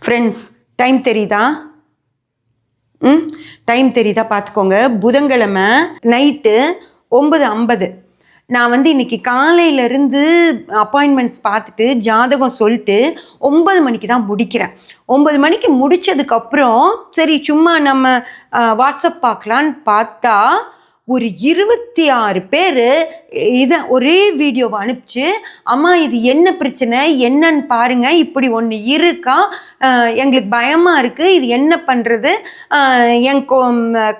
Friends, time தெரியுதா? Time தெரியுதா பார்த்துக்கோங்க. புதன்கிழமை நைட்டு 9:50. நான் இன்னைக்கு காலையிலேருந்து அப்பாயின்மெண்ட்ஸ் பார்த்துட்டு ஜாதகம் சொல்லிட்டு 9 மணிக்கு தான் முடிக்கிறேன். 9 மணிக்கு முடித்ததுக்கப்புறம் சரி சும்மா நம்ம வாட்ஸ்அப் பார்க்கலான்னு பார்த்தா ஒரு 26 பேர் இதை ஒரே வீடியோவை அனுப்பிச்சு, அம்மா இது என்ன பிரச்சனை, என்னன்னு பாருங்க, இப்படி ஒன்று இருக்கா, எங்களுக்கு பயமாக இருக்குது, இது என்ன பண்ணுறது, என்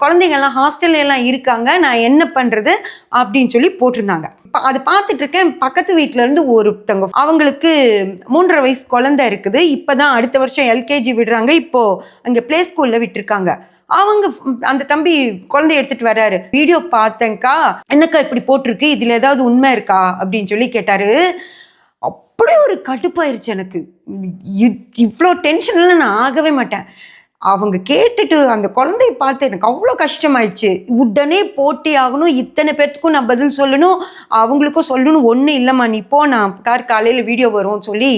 குழந்தைங்கள்லாம் ஹாஸ்டல்லாம் இருக்காங்க, நான் என்ன பண்ணுறது அப்படின்னு சொல்லி போட்டிருந்தாங்க. அதை பார்த்துட்டு இருக்கேன். பக்கத்து வீட்டிலேருந்து ஒருத்தவங்க, அவங்களுக்கு 3.5 வயசு குழந்தை இருக்குது. இப்போ தான் அடுத்த வருஷம் எல்கேஜி விடுறாங்க. இப்போது அங்கே ப்ளே ஸ்கூலில் விட்டுருக்காங்க. அவங்க அந்த தம்பி குழந்தைய எடுத்துட்டு வர்றாரு. வீடியோ பார்த்தேங்க்கா, என்னக்கா இப்படி போட்டிருக்கு, இதில் ஏதாவது உண்மை இருக்கா அப்படின்னு சொல்லி கேட்டாரு. அப்படி ஒரு கடுப்பாயிருச்சு எனக்கு. இவ்வளோ டென்ஷன்லாம் நான் ஆகவே மாட்டேன். அவங்க கேட்டுட்டு அந்த குழந்தைய பார்த்து எனக்கு அவ்வளோ கஷ்டமாயிடுச்சு. உடனே போட்டி ஆகணும், இத்தனை பேர்த்துக்கும் நான் பதில் சொல்லணும், அவங்களுக்கும் சொல்லணும். ஒன்றும் இல்லைம்மா நீ போ, நான் காலையில் வீடியோ வரும்னு சொல்லி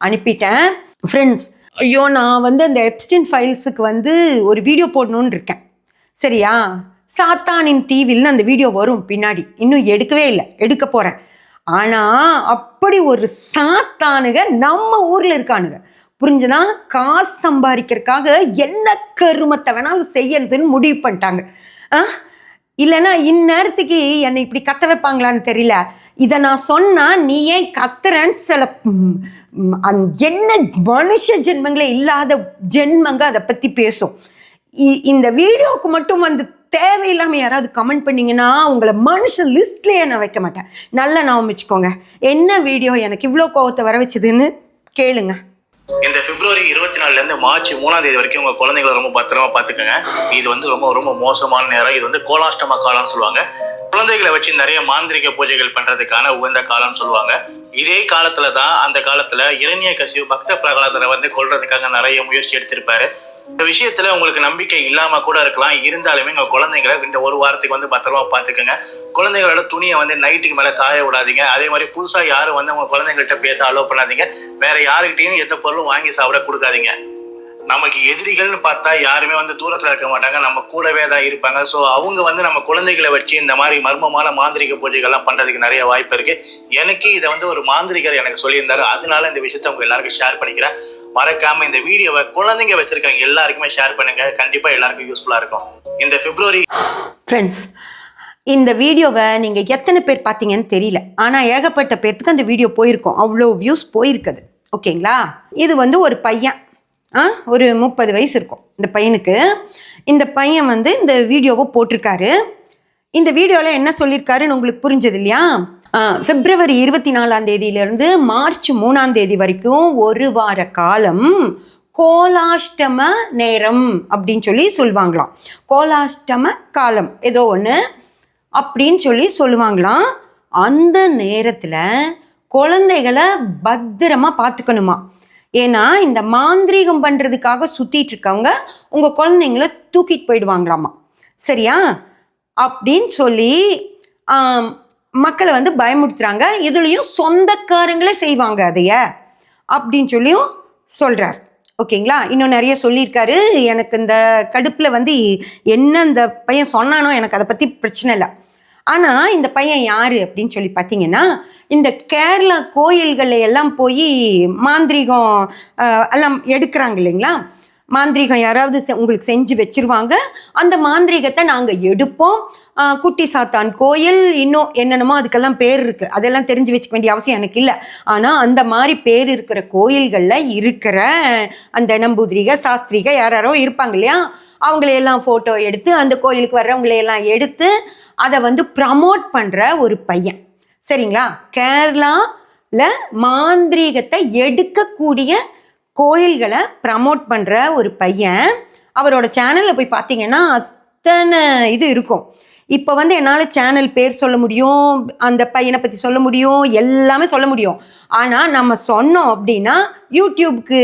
அனுப்பிட்டேன். ஃப்ரெண்ட்ஸ், ஐயோ நான் அந்த எப்ஸ்டின் ஃபைல்ஸுக்கு ஒரு வீடியோ போடணுன்னு இருக்கேன். சரியா? சாத்தானின் தீவில்னு அந்த வீடியோ வரும் பின்னாடி. இன்னும் எடுக்கவே இல்லை, எடுக்க போகிறேன். ஆனால் அப்படி ஒரு சாத்தானுங்க நம்ம ஊரில் இருக்கானுங்க. புரிஞ்சுனா? காசு சம்பாதிக்கிறதுக்காக என்ன கருமத்தை வேணாலும் செய்யறதுன்னு முடிவு பண்ணிட்டாங்க. இல்லைன்னா இந்நேரத்துக்கு என்னை இப்படி கத்த வைப்பாங்களான்னு தெரியல. இதை நான் சொன்னால் நீ ஏன் கத்துறன்னு சில என்ன மனுஷ ஜென்மங்களே இல்லாத ஜென்மங்க அதை பற்றி பேசும். இந்த வீடியோவுக்கு மட்டும் தேவையில்லாமல் யாராவது கமெண்ட் பண்ணிங்கன்னா உங்களை மனுஷ லிஸ்ட்லேயே நான் வைக்க மாட்டேன். நல்லா நான் வச்சுக்கோங்க. என்ன வீடியோ எனக்கு இவ்வளோ கோவத்தை வர வச்சுதுன்னு கேளுங்க. இந்த பிப்ரவரி 24 மார்ச் 3 வரைக்கும் உங்க குழந்தைங்களை ரொம்ப பத்திரமா பார்த்துக்கோங்க. இது ரொம்ப ரொம்ப மோசமான நேரம். இது கோலாஷ்டம காலம்னு சொல்லுவாங்க. குழந்தைகளை வச்சு நிறைய மாந்திரிக பூஜைகள் பண்றதுக்கான உகந்த காலம்னு சொல்லுவாங்க. இதே காலத்துல தான் அந்த காலத்துல இரண்யகசிபு பக்த பிரகலாதரை கொல்றதுக்காக நிறைய முயற்சி எடுத்திருப்பாரு. இந்த விஷயத்துல உங்களுக்கு நம்பிக்கை இல்லாம கூட இருக்கலாம். இருந்தாலுமே உங்க குழந்தைங்களை இந்த ஒரு வாரத்துக்கு பத்திரமா பார்த்துக்கோங்க. குழந்தைங்களோட துணியை நைட்டுக்கு மேல காய விடாதீங்க. அதே மாதிரி புதுசா யாரும் உங்க குழந்தைங்கள்ட்ட பேச அலோவ் பண்ணாதீங்க. வேற யாருக்கிட்டையும் எந்த பொருளும் வாங்கி சாப்பிட கொடுக்காதீங்க. நமக்கு எதிரிகள்னு பார்த்தா யாருமே தூரத்துல இருக்க மாட்டாங்க, நம்ம கூடவே தான் இருப்பாங்க. ஸோ அவங்க நம்ம குழந்தைகளை வச்சு இந்த மாதிரி மர்மமான மாந்திரிக பூஜைகள்லாம் பண்றதுக்கு நிறைய வாய்ப்பு இருக்கு. எனக்கு இதை ஒரு மாந்திரிகர் எனக்கு சொல்லியிருந்தாரு. அதனால இந்த விஷயத்த உங்க எல்லாருக்கும் ஷேர் பண்ணிக்கிறேன். மறக்காம இந்த வீடியோவை குழந்தைங்க வச்சிருக்காங்க எல்லாருக்குமே ஷேர் பண்ணுங்க. கண்டிப்பா எல்லாருக்கும் யூஸ்ஃபுல்லா இருக்கும். இந்த பிப்ரவரி ஃப்ரெண்ட்ஸ், இந்த வீடியோவை நீங்கள் எத்தனை பேர் பார்த்தீங்கன்னு தெரியல. ஆனால் ஏகப்பட்ட பேர்த்துக்கு அந்த வீடியோ போயிருக்கோம். அவ்வளோ வியூஸ் போயிருக்குது. ஓகேங்களா? இது ஒரு பையன், ஒரு 30 வயசு இருக்கும் இந்த பையனுக்கு. இந்த பையன் இந்த வீடியோவை போட்டிருக்காரு. இந்த வீடியோவில் என்ன சொல்லியிருக்காருன்னு உங்களுக்கு புரிஞ்சது இல்லையா? பிப்ரவரி 24 மார்ச் 3 வரைக்கும் ஒரு வார காலம் கோலாஷ்டம நேரம் அப்படின்னு சொல்லி சொல்லுவாங்களாம். கோலாஷ்டம காலம் ஏதோ ஒன்று அப்படின்னு சொல்லி சொல்லுவாங்களாம். அந்த நேரத்தில் குழந்தைகளை பத்திரமா பார்த்துக்கணுமா. ஏன்னா இந்த மாந்திரீகம் பண்ணுறதுக்காக சுற்றிட்டு இருக்கவங்க உங்கள் குழந்தைங்கள தூக்கிட்டு போயிடுவாங்களாமா. சரியா? அப்படின்னு சொல்லி மக்களை பயமுறுத்துறாங்க. இதுலேயும் சொந்தக்காரங்களே செய்வாங்க அதைய அப்படின்னு சொல்லியும் சொல்கிறார். ஓகேங்களா? இன்னும் நிறைய சொல்லியிருக்காரு. எனக்கு இந்த கடுப்பில் என்ன இந்த பையன் சொன்னானோ எனக்கு அதை பற்றி பிரச்சனை இல்லை. ஆனால் இந்த பையன் யார் அப்படின்னு சொல்லி பார்த்தீங்கன்னா, இந்த கேரளா கோயில்களை எல்லாம் போய் மாந்திரீகம் எல்லாம் எடுக்கிறாங்க இல்லைங்களா? மாந்திரீகம் யாராவது உங்களுக்கு செஞ்சு வச்சுருவாங்க. அந்த மாந்திரீகத்தை நாங்கள் எடுப்போம். குட்டி சாத்தான் கோயில், இன்னும் என்னென்னமோ அதுக்கெல்லாம் பேர் இருக்குது. அதெல்லாம் தெரிஞ்சு வச்சுக்க வேண்டிய அவசியம் எனக்கு இல்லை. ஆனால் அந்த மாதிரி பேர் இருக்கிற கோயில்களில் இருக்கிற அந்த நம்பூதிரிக சாஸ்திரிக யாரோ இருப்பாங்க இல்லையா, அவங்களையெல்லாம் ஃபோட்டோ எடுத்து அந்த கோயிலுக்கு வர்றவங்களையெல்லாம் எடுத்து அதை ப்ரமோட் பண்ணுற ஒரு பையன். சரிங்களா? கேரளாவில் மாந்திரீகத்தை எடுக்கக்கூடிய கோயில்களை ப்ரமோட் பண்ணுற ஒரு பையன். அவரோட சேனலில் போய் பார்த்தீங்கன்னா அத்தனை இது இருக்கும். இப்போ என்னால் சேனல் பேர் சொல்ல முடியும், அந்த பையனை பற்றி சொல்ல முடியும், எல்லாமே சொல்ல முடியும். ஆனால் நம்ம சொன்னோம் அப்படின்னா யூடியூப்க்கு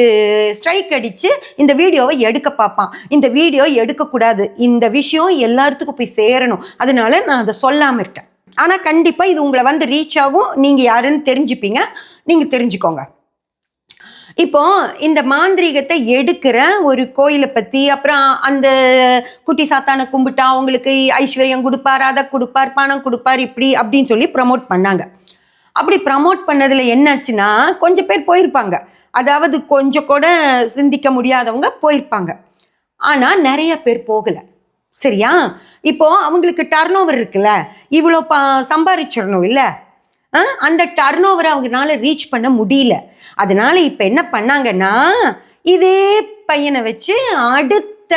ஸ்ட்ரைக் அடித்து இந்த வீடியோவை எடுக்க பார்ப்பான். இந்த வீடியோ எடுக்கக்கூடாது, இந்த விஷயம் எல்லாத்துக்கும் போய் சேரணும், அதனால நான் அதை சொல்லாமல் இருக்கேன். ஆனால் கண்டிப்பாக இது உங்களை ரீச் ஆகும். நீங்கள் யாருன்னு தெரிஞ்சுப்பீங்க. நீங்கள் தெரிஞ்சுக்கோங்க. இப்போ இந்த மாந்திரீகத்தை எடுக்கிற ஒரு கோயிலை பற்றி, அப்புறம் அந்த குட்டி சாத்தானை கும்பிட்டா அவங்களுக்கு ஐஸ்வர்யம் கொடுப்பார், அதை கொடுப்பார், பணம் கொடுப்பார், இப்படி அப்படின்னு சொல்லி ப்ரமோட் பண்ணாங்க. அப்படி ப்ரமோட் பண்ணதில் என்னாச்சுன்னா கொஞ்சம் பேர் போயிருப்பாங்க, அதாவது கொஞ்சம் கூட சிந்திக்க முடியாதவங்க போயிருப்பாங்க. ஆனால் நிறைய பேர் போகலை. சரியா? இப்போ அவங்களுக்கு டர்ன் ஓவர் இருக்குல்ல, இவ்வளோ சம்பாதிச்சிடணும் இல்லை, அந்த டர்ன் ஓவரை அவங்களால ரீச் பண்ண முடியல. அதனால இப்போ என்ன பண்ணாங்கன்னா இதே பையனை வச்சு அடுத்த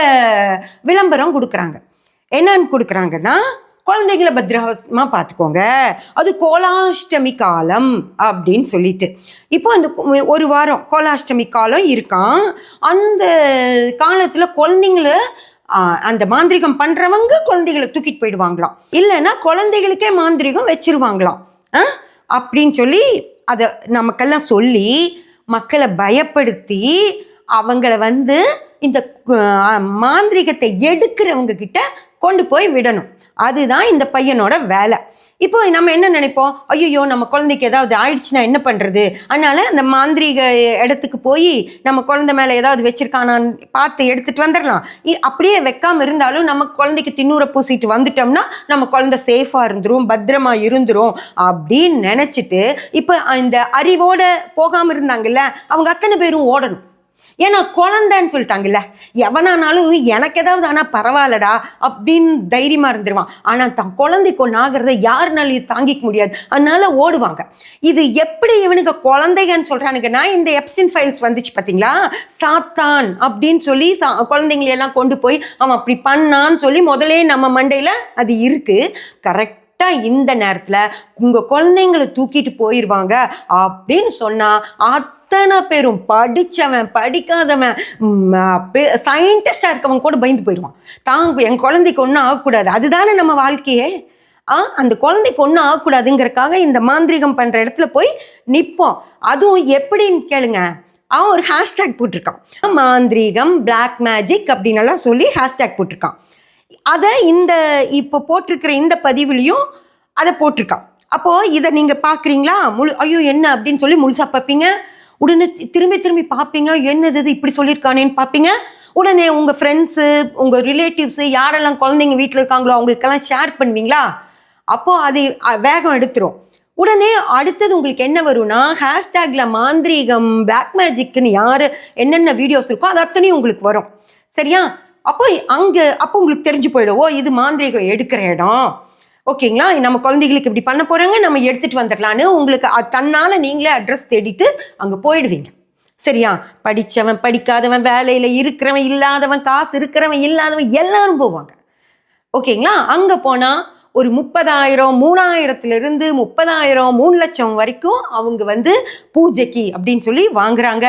விளம்பரம் கொடுக்குறாங்க. என்னன்னு கொடுக்குறாங்கன்னா, குழந்தைகளை பத்திரமா பார்த்துக்கோங்க, அது கோலாஷ்டமி காலம் அப்படின்னு சொல்லிட்டு. இப்போ அந்த ஒரு வாரம் கோலாஷ்டமி காலம் இருக்கான். அந்த காலத்தில் குழந்தைங்கள அந்த மாந்திரிகம் பண்ணுறவங்க குழந்தைகளை தூக்கிட்டு போயிடுவாங்களாம், இல்லைன்னா குழந்தைகளுக்கே மாந்திரிகம் வச்சிருவாங்களாம் அப்படின்னு சொல்லி அதை நமக்கெல்லாம் சொல்லி மக்களை பயப்படுத்தி அவங்கள இந்த மாந்திரிகத்தை எடுக்கிறவங்க கிட்ட கொண்டு போய் விடணும். அதுதான் இந்த பையனோட வேலை. இப்போ நம்ம என்ன நினைப்போம், ஐயோ நம்ம குழந்தைக்கு ஏதாவது ஆயிடுச்சுன்னா என்ன பண்ணுறது, அதனால அந்த மாந்திரிக இடத்துக்கு போய் நம்ம குழந்தை மேலே ஏதாவது வச்சிருக்கானான்னு பார்த்து எடுத்துகிட்டு வந்துடலாம். அப்படியே வைக்காமல் இருந்தாலும் நம்ம குழந்தைக்கு தின்னூரை பூசிட்டு வந்துட்டோம்னா நம்ம குழந்தை சேஃபாக இருந்துரும், பத்திரமா இருந்துரும் அப்படின்னு நினச்சிட்டு இப்போ இந்த அறிவோடு போகாமல் இருந்தாங்கல்ல, அவங்க அத்தனை பேரும் ஓடணும். ஏன்னா குழந்தைன்னு சொல்லிட்டாங்கல்ல, எவனானாலும் எனக்கு ஏதாவது ஆனால் பரவாயில்லடா அப்படின்னு தைரியமாக இருந்துருவான். ஆனால் தான் குழந்தைக்கு ஒன்று ஆகிறத யாருனாலையும் தாங்கிக்க முடியாது, அதனால ஓடுவாங்க. இது எப்படி இவனுக்கு குழந்தைகன்னு சொல்கிறானுங்கன்னா, இந்த எப்ஸ்டின் ஃபைல்ஸ் வந்துச்சு பார்த்தீங்களா, சாத்தான் அப்படின்னு சொல்லி குழந்தைங்களையெல்லாம் கொண்டு போய் அவன் அப்படி பண்ணான்னு சொல்லி முதலே நம்ம மண்டையில் அது இருக்குது. கரெக்டாக இந்த நேரத்தில் உங்கள் குழந்தைங்களை தூக்கிட்டு போயிடுவாங்க அப்படின்னு சொன்னால் அத்தனை பேரும் படித்தவன் படிக்காதவன் சயின்டிஸ்டாக இருக்கவன் கூட பயந்து போயிடுவான். தாங்க என் குழந்தைக்கு ஒன்றும் ஆகக்கூடாது, அதுதானே நம்ம வாழ்க்கையே. அந்த குழந்தைக்கு ஒன்றும் ஆகக்கூடாதுங்கிறக்காக இந்த மாந்திரிகம் பண்ணுற இடத்துல போய் நிற்போம். அதுவும் எப்படின்னு கேளுங்க, அவன் ஒரு ஹேஷ்டேக் போட்டிருக்கான், மாந்திரீகம் பிளாக் மேஜிக் அப்படின்னலாம் சொல்லி ஹேஷ்டேக் போட்டிருக்கான். அதை இப்போ போட்டிருக்கிற இந்த பதிவுலையும் அதை போட்டிருக்கான். அப்போது இதை நீங்கள் பார்க்குறீங்களா, ஐயோ என்ன அப்படின்னு சொல்லி முழுசாக பார்ப்பீங்க, உடனே திரும்பி திரும்பி பார்ப்பீங்க, என்னது இப்படி சொல்லியிருக்கானேன்னு பார்ப்பீங்க. உடனே உங்கள் ஃப்ரெண்ட்ஸு உங்கள் ரிலேட்டிவ்ஸு யாரெல்லாம் குழந்தைங்க வீட்டில் இருக்காங்களோ அவங்களுக்கெல்லாம் ஷேர் பண்ணுவீங்களா, அப்போது அது வேகம் எடுத்துரும். உடனே அடுத்தது உங்களுக்கு என்ன வரும்னா, ஹேஷ்டேக்ல மாந்திரீகம் பிளாக் மேஜிக்னு யார் என்னென்ன வீடியோஸ் இருக்கோ அது அத்தனையும் உங்களுக்கு வரும். சரியா? அப்போ உங்களுக்கு தெரிஞ்சு போயிடும், ஓ இது மாந்திரீகம் எடுக்கிற இடம், ஓகேங்களா, நம்ம குழந்தைகளுக்கு இப்படி பண்ண போகிறாங்க, நம்ம எடுத்துகிட்டு வந்துடலான்னு உங்களுக்கு தன்னால் நீங்களே அட்ரஸ் தேடிட்டு அங்கே போயிடுவீங்க. சரியா? படித்தவன் படிக்காதவன், வேலையில் இருக்கிறவன் இல்லாதவன், காசு இருக்கிறவன் இல்லாதவன் எல்லாரும் போவாங்க. ஓகேங்களா? அங்கே போனால் ஒரு 30,000 3,000 30,000 3 லட்சம் வரைக்கும் அவங்க பூஜைக்கு அப்படின்னு சொல்லி வாங்குறாங்க.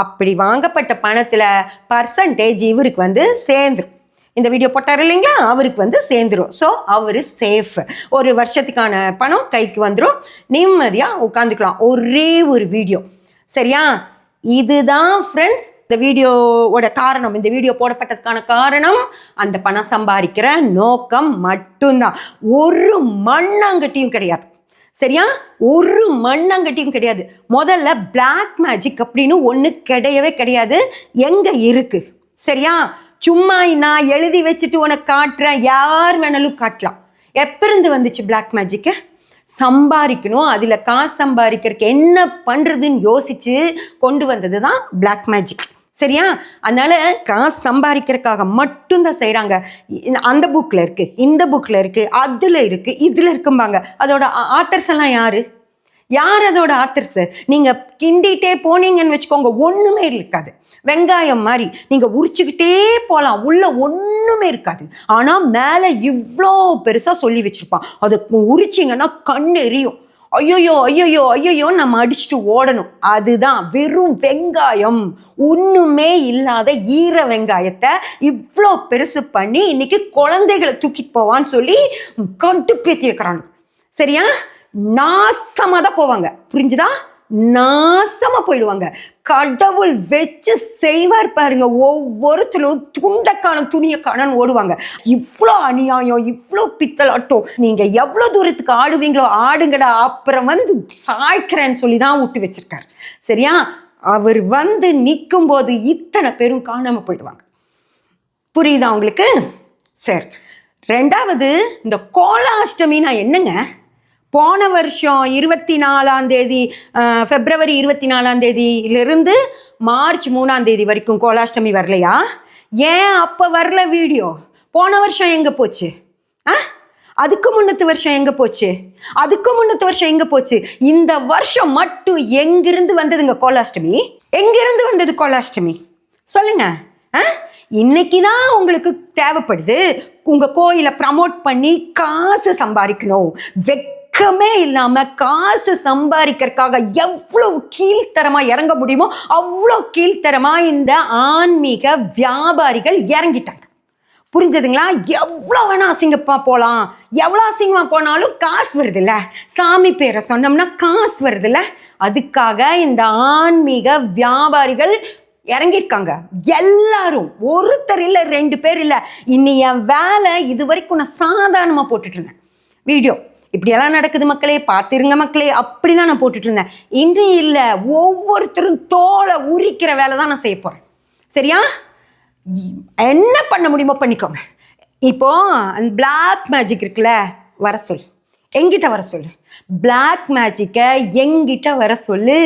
அப்படி வாங்கப்பட்ட பணத்தில் பர்சன்டேஜ் இவருக்கு சேர்ந்துடும். இந்த வீடியோ போட்டார் இல்லைங்களா, அவருக்கு சேர்ந்துடும். ஸோ அவர் சேஃப். ஒரு வருஷத்துக்கான பணம் கைக்கு வந்துடும், நிம்மதியாக உட்காந்துக்கலாம். ஒரே ஒரு வீடியோ. சரியா? இதுதான் ஃப்ரெண்ட்ஸ் இந்த வீடியோவோட காரணம். இந்த வீடியோ போடப்பட்டதுக்கான காரணம் அந்த பணம் சம்பாதிக்கிற நோக்கம் மட்டும்தான். ஒரு மண்ணாங்கட்டியும் கிடையாது. சரியா? ஒரு மண்ணாங்கட்டியும் கிடையாது. முதல்ல பிளாக் மேஜிக் அப்படின்னு ஒன்று கிடையவே கிடையாது. எங்கே இருக்கு? சரியா? சும்மா நான் எழுதி வச்சுட்டு உனக்கு காட்டுறேன், யார் வேணாலும் காட்டலாம். எப்பிருந்து வந்துச்சு பிளாக் மேஜிக்கு? சம்பாதிக்கணும், அதில் காசு சம்பாதிக்கிறதுக்கு என்ன பண்ணுறதுன்னு யோசித்து கொண்டு வந்தது தான் பிளாக் மேஜிக். சரியா? அதனால் காசு சம்பாதிக்கிறதுக்காக மட்டும்தான் செய்கிறாங்க. அந்த புக்கில் இருக்குது, இந்த புக்கில் இருக்குது, அதில் இருக்குது, இதில் இருக்கும்பாங்க. அதோட ஆத்தர்ஸ் எல்லாம் யார் அதோட ஆத்தர்ஸு? நீங்கள் கிண்டிகிட்டே போனீங்கன்னு வச்சுக்கோங்க, ஒன்றுமே இருக்காது. வெங்காயம் மாதிரி நீங்கள் உரிச்சுக்கிட்டே போகலாம், உள்ள ஒன்றுமே இருக்காது. ஆனால் மேலே இவ்வளோ பெருசாக சொல்லி வச்சுருப்பான். அதை உரிச்சிங்கன்னா கண் எரியும். ஐயோயோ ஐயோயோ ஐயோயோ நம்ம அடிச்சுட்டு ஓடணும். அதுதான் வெறும் வெங்காயம், ஒன்றுமே இல்லாத ஈர வெங்காயத்தை இவ்வளோ பெருசு பண்ணி இன்னைக்கு குழந்தைகளை தூக்கிட்டு போவான்னு சொல்லி கட்டுப்பேத்தி வைக்கிறாங்க. சரியா? நாசமாக தான் போவாங்க. புரிஞ்சுதா? நாசமாக போயிடுவாங்க. கடவுள் வச்சு செய்வார் பாருங்க. ஒவ்வொருத்தரும் துண்டக்கான துணியக்கானு ஓடுவாங்க. இவ்வளோ அநியாயம், இவ்வளோ பித்தலாட்டம். நீங்கள் எவ்வளோ தூரத்துக்கு ஆடுவீங்களோ ஆடுங்கடா, அப்புறம் சாய்க்கிறேன்னு சொல்லி தான் விட்டு வச்சிருக்காரு. சரியா? அவர் வந்து நிற்கும் போது இத்தனை பேரும் காணாம போயிடுவாங்க. புரியுதா உங்களுக்கு? சரி, ரெண்டாவது இந்த கோலாஷ்டமினா என்னங்க? போன வருஷம் 24 பிப்ரவரி 24 மார்ச் 3 வரைக்கும் கோலாஷ்டமி வரலையா? ஏன் அப்போ வரல வீடியோ? போன வருஷம் எங்கே போச்சு? அதுக்கு முன்னத்து வருஷம் எங்கே போச்சு? அதுக்கு முன்னத்து வருஷம் எங்கே போச்சு? இந்த வருஷம் மட்டும் எங்கிருந்து வந்ததுங்க கோலாஷ்டமி? எங்கிருந்து வந்தது கோலாஷ்டமி சொல்லுங்க. இன்னைக்கு தான் உங்களுக்கு தேவைப்படுது உங்கள் கோயிலை ப்ரமோட் பண்ணி காசு சம்பாதிக்கணும். வெக்கமே இல்லாமல் காசு சம்பாதிக்கிறதுக்காக எவ்வளோ கீழ்த்தரமாக இறங்க முடியுமோ அவ்வளோ கீழ்த்தரமாக இந்த ஆன்மீக வியாபாரிகள் இறங்கிட்டாங்க. புரிஞ்சதுங்களா? எவ்வளோ வேணால் அசிங்கமாக போகலாம், எவ்வளோ அசிங்கமாக போனாலும் காசு வருதுல்ல, சாமி பேரை சொன்னோம்னா காசு வருதுல்ல, அதுக்காக இந்த ஆன்மீக வியாபாரிகள் இறங்கியிருக்காங்க. எல்லாரும், ஒருத்தர் இல்லை, 2 பேர் இல்லை. இன்னி என் வேலை இது வரைக்கும் நான் சாதாரணமாக போட்டுட்டு இருந்தேன் வீடியோ. இப்படியெல்லாம் நடக்குது மக்களே, பார்த்துருங்க மக்களே, அப்படி தான் நான் போட்டுட்டு இருந்தேன். இன்னும் இல்லை, ஒவ்வொருத்தரும் தோலை உரிக்கிற வேலை தான் நான் செய்ய போகிறேன். சரியா? என்ன பண்ண முடியுமோ பண்ணிக்கோங்க. இப்போ அந்த பிளாக் மேஜிக் இருக்குல்ல, வர சொல்லு, எங்கிட்ட வர சொல்லு. பிளாக் மேஜிக்கை எங்கிட்ட வர சொல்லு.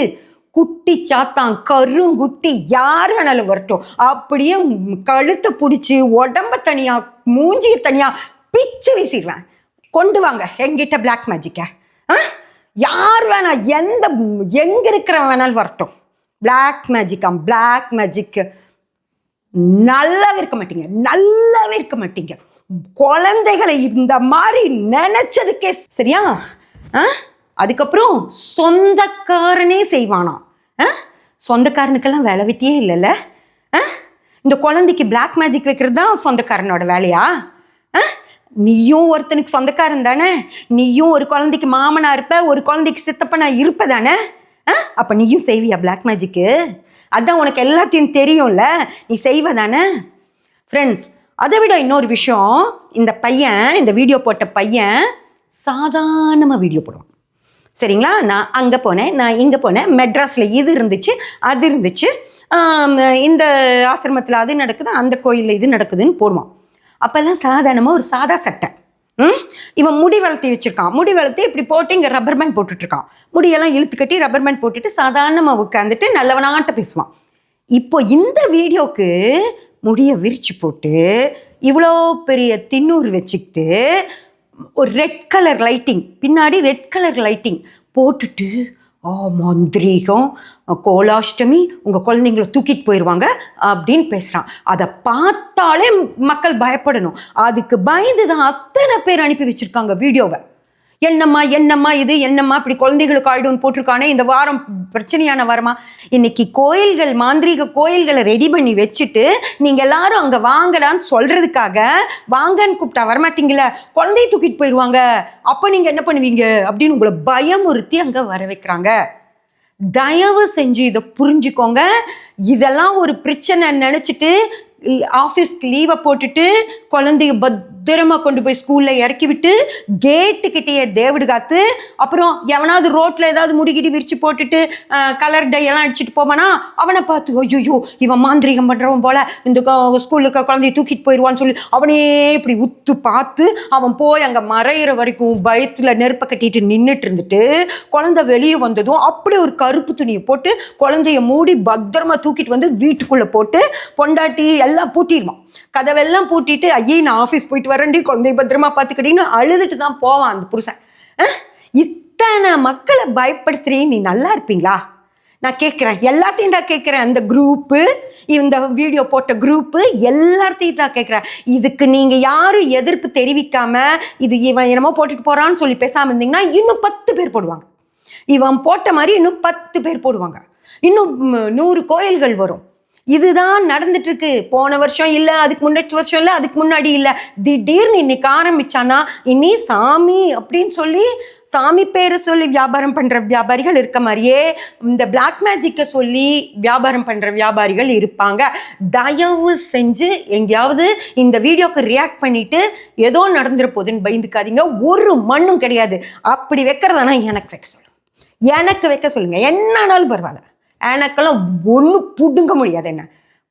குட்டி சாத்தான், கருங்குட்டி, யார் வேணாலும் வரட்டும், அப்படியே கழுத்தை பிடிச்சி உடம்ப தனியா மூஞ்சியை தனியா பிச்சு வீசிடுவேன். கொண்டு வாங்க எங்கிட்ட பிளாக் மேஜிக்கை. யார் வேணா, எங்க இருக்கிறவன் வேணாலும் வரட்டும். பிளாக் மேஜிக்கு நல்லாவே இருக்க மாட்டீங்க, நல்லாவே இருக்க மாட்டீங்க. குழந்தைகளை இந்த மாதிரி நினைச்சதுக்கே. சரியா? அதுக்கப்புறம் சொந்தக்காரனே செய்வானா? சொந்தக்காரனுக்கெல்லாம் வேலை வெட்டியே இல்லைல்ல. இந்த குழந்தைக்கு பிளாக் மேஜிக் வைக்கிறது தான் சொந்தக்காரனோட வேலையா? நீயும் ஒருத்தனுக்கு சொந்தக்காரன் தானே, நீயும் ஒரு குழந்தைக்கு மாமனா இருப்ப, ஒரு குழந்தைக்கு சித்தப்பனா இருப்ப தானே. அப்போ நீயும் செய்வியா பிளாக் மேஜிக்கு? அதான் உனக்கு எல்லாத்தையும் தெரியும்ல, நீ செய்வ தானே. ஃப்ரெண்ட்ஸ், அதை விட இன்னொரு விஷயம், இந்த பையன், இந்த வீடியோ போட்ட பையன் சாதாரணமாக வீடியோ போடுவான். சரிங்களா? நான் அங்கே போனேன், நான் இங்கே போனேன், மெட்ராஸில் இது இருந்துச்சு, அது இருந்துச்சு, இந்த ஆசிரமத்தில் அது நடக்குது, அந்த கோயிலில் இது நடக்குதுன்னு போடுவான். அப்போல்லாம் சாதாரணமாக ஒரு சாதா சட்டை. இவன் முடி வளர்த்தி வச்சுருக்கான். முடி வளர்த்தி இப்படி போட்டு இங்கே ரப்பர் பேண்ட் போட்டுட்ருக்கான். முடியெல்லாம் இழுத்து கட்டி ரப்பர் பேண்ட் போட்டுட்டு சாதாரணமாக உட்காந்துட்டு நல்லவனாட்ட பேசுவான். இப்போ இந்த வீடியோக்கு முடியை விரிச்சு போட்டு இவ்வளோ பெரிய தின்னூர் வச்சுக்கிட்டு ஒரு ரெட் கலர் லைட்டிங், பின்னாடி ரெட் கலர் லைட்டிங் போட்டுட்டு, மந்திரீகம், கோலாஷ்டமி, உங்கள் குழந்தைங்கள தூக்கிட்டு போயிடுவாங்க அப்படின்னு பேசுகிறான். அதை பார்த்தாலே மக்கள் பயப்படணும். அதுக்கு பயந்து தான் அத்தனை பேர் அனுப்பி வச்சுருக்காங்க வீடியோவை. என்னம்மா இது, என்னம்மா இப்படி குழந்தைகளுக்கு ஆயிடும்னு போட்டிருக்கானே, இந்த வாரம் பிரச்சனையான வாரமா? இன்னைக்கு கோயில்கள், மாந்திரீக கோயில்களை ரெடி பண்ணி வச்சுட்டு நீங்கள் எல்லாரும் அங்கே வாங்கடான்னு சொல்கிறதுக்காக வாங்கன்னு கூப்பிட்டா வரமாட்டீங்கள, குழந்தைய தூக்கிட்டு போயிடுவாங்க, அப்போ நீங்கள் என்ன பண்ணுவீங்க அப்படின்னு உங்களை பயமுறுத்தி அங்கே வர வைக்கிறாங்க. தயவு செஞ்சு இதை புரிஞ்சுக்கோங்க. இதெல்லாம் ஒரு பிரச்சனை நினச்சிட்டு ஆஃபீஸ்க்கு லீவை போட்டுட்டு குழந்தைய பத்திரமா கொண்டு போய் ஸ்கூலில் இறக்கி விட்டு கேட்டுக்கிட்டேயே தேவிடு காத்து, அப்புறம் எவனாவது ரோட்டில் ஏதாவது முடிகிடி விரிச்சு போட்டுட்டு கலர் டை எல்லாம் அடிச்சுட்டு போவானா, அவனை பார்த்து ஐயோ இவன் மாந்திரிகம் பண்ணுறவன் போல இந்த ஸ்கூலுக்கு குழந்தைய தூக்கிட்டு போயிடுவான்னு சொல்லி அவனே இப்படி உத்து பார்த்து அவன் போய் அங்கே மறையிற வரைக்கும் பயத்தில் நெருப்பை கட்டிட்டு நின்றுட்டு இருந்துட்டு, குழந்தை வெளியே வந்ததும் அப்படி ஒரு கருப்பு துணியை போட்டு குழந்தைய மூடி பத்திரமா தூக்கிட்டு வந்து வீட்டுக்குள்ளே போட்டு பொண்டாட்டி எல்லாம் பூட்டிடுவான். கதவெல்லாம் பூட்டிட்டு, ஐயே நான் ஆஃபீஸ் போயிட்டு வரேன்டி, குழந்தைய பத்திரமா பார்த்துக்கிட்டீங்கன்னு அழுதுட்டு தான் போவான் அந்த புருஷன். இத்தனை மக்களை பயப்படுத்துறீங்க, நீ நல்லா இருப்பீங்களா? நான் கேட்குறேன், எல்லாத்தையும் தான் கேட்குறேன். அந்த குரூப்பு, இந்த வீடியோ போட்ட குரூப்பு எல்லாத்தையும் தான் கேட்குறேன். இதுக்கு நீங்கள் யாரும் எதிர்ப்பு தெரிவிக்காமல் இது இவன் என்னமோ போட்டுட்டு போகிறான்னு சொல்லி பேசாமல் இருந்தீங்கன்னா இன்னும் 10 பேர் போடுவாங்க. இவன் போட்ட மாதிரி இன்னும் 10 பேர் போடுவாங்க. இன்னும் 100 கோயில்கள் வரும். இதுதான் நடந்துட்டு இருக்கு. போன வருஷம் இல்லை, அதுக்கு முன்னாடி வருஷம் இல்லை, அதுக்கு முன்னாடி இல்லை, திடீர்னு இன்னைக்கு ஆரம்பிச்சானா இனி சாமி அப்படின்னு சொல்லி சாமி பேரை சொல்லி வியாபாரம் பண்ணுற வியாபாரிகள் இருக்க மாதிரியே இந்த பிளாக் மேஜிக்கை சொல்லி வியாபாரம் பண்ணுற வியாபாரிகள் இருப்பாங்க. தயவு செஞ்சு எங்கேயாவது இந்த வீடியோக்கு ரியாக்ட் பண்ணிட்டு ஏதோ நடந்துட போகுதுன்னு பயந்துக்காதீங்க. ஒரு மண்ணும் கிடையாது. அப்படி வைக்கிறதானா எனக்கு வைக்க சொல்லுங்க, எனக்கு வைக்க சொல்லுங்க, என்னன்னாலும் பரவாயில்ல. எனக்கெல்லாம் ஒன்றும் புடுங்க முடியாது என்ன.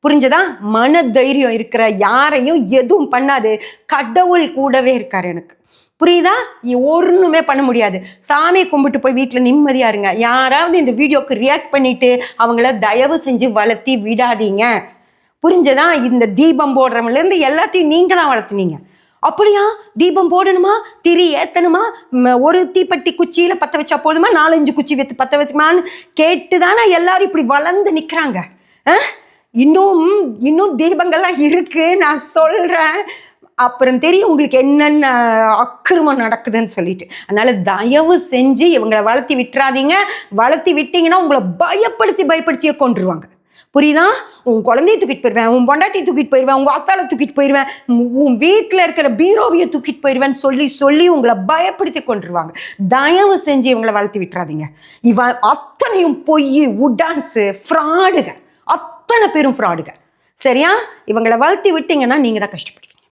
புரிஞ்சதா? மன தைரியம் இருக்கிற யாரையும் எதுவும் பண்ணாது. கடவுள் கூடவே இருக்கார் எனக்கு. புரியுதா? ஒன்றுமே பண்ண முடியாது. சாமி கும்பிட்டு போய் வீட்டில் நிம்மதியா இருங்க. யாராவது இந்த வீடியோக்கு ரியாக்ட் பண்ணிட்டு அவங்கள தயவு செஞ்சு வளர்த்தி விடாதீங்க. புரிஞ்சதா? இந்த தீபம் போடுறவங்கலேருந்து எல்லாத்தையும் நீங்க தான் வளர்த்துனீங்க. அப்படியா? தீபம் போடணுமா, திரி ஏத்தணுமா, ஒரு தீப்பெட்டி குச்சியில பற்ற வச்சா போதுமா, 4-5 குச்சி வைத்து பற்ற வச்சுமான்னு கேட்டுதானே எல்லாரும் இப்படி வளர்ந்து நிற்கிறாங்க. இன்னும் தீபங்கள்லாம் இருக்கு, நான் சொல்றேன். அப்புறம் தெரியும் உங்களுக்கு என்னென்ன அக்கிரமம் நடக்குதுன்னு சொல்லிட்டு. அதனால தயவு செஞ்சு இவங்களை வளர்த்தி விட்டுறாதீங்க. வளர்த்தி விட்டீங்கன்னா உங்களை பயப்படுத்தியே கொண்டுருவாங்க. புரியுதா? உன் குழந்தைய தூக்கிட்டு போயிடுவேன், உன் பொண்டாட்டியை தூக்கிட்டு போயிடுவேன், உங்க அத்தாளை தூக்கிட்டு போயிடுவேன், உன் வீட்டில் இருக்கிற பீரோவியை தூக்கிட்டு போயிடுவேன்னு சொல்லி உங்களை பயப்படுத்தி கொண்டுருவாங்க. தயவு செஞ்சு இவங்களை வளர்த்தி விட்டுறாதீங்க. இவன் அத்தனையும் பொய், உடான்ஸு, ஃப்ராடுக, அத்தனை பேரும் ஃப்ராடுக. சரியா? இவங்களை வளர்த்தி விட்டீங்கன்னா நீங்க தான் கஷ்டப்படுவீங்க.